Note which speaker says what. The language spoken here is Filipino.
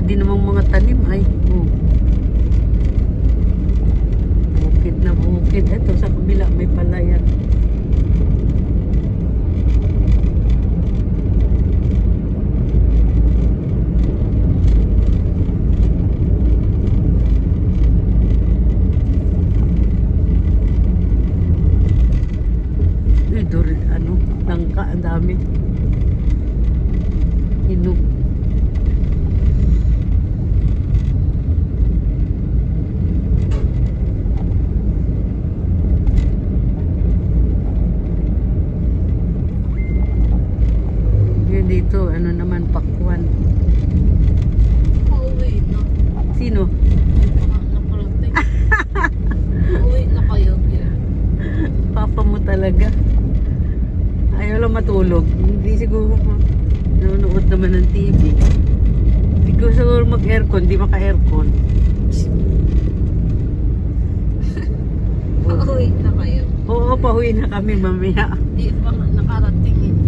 Speaker 1: Wala din namang mga tanim ay. Oh. Bukid na bukid. Ito sa kabila may palayan. Ano, langka, ang dami. Hinog. Yun dito, ano naman, pakwan.
Speaker 2: Pauwi na.
Speaker 1: Sino?
Speaker 2: Nakarating. Pauwi na kayo.
Speaker 1: Papa mo talaga. Ayaw lang matulog. Hindi siguro nanonood naman ng TV. Hindi ko siguro mag-aircon. Hindi maka-aircon.
Speaker 2: Pauwi na kayo.
Speaker 1: Oo, pauwi na kami mamaya.
Speaker 2: Di pa nga nakarating eh.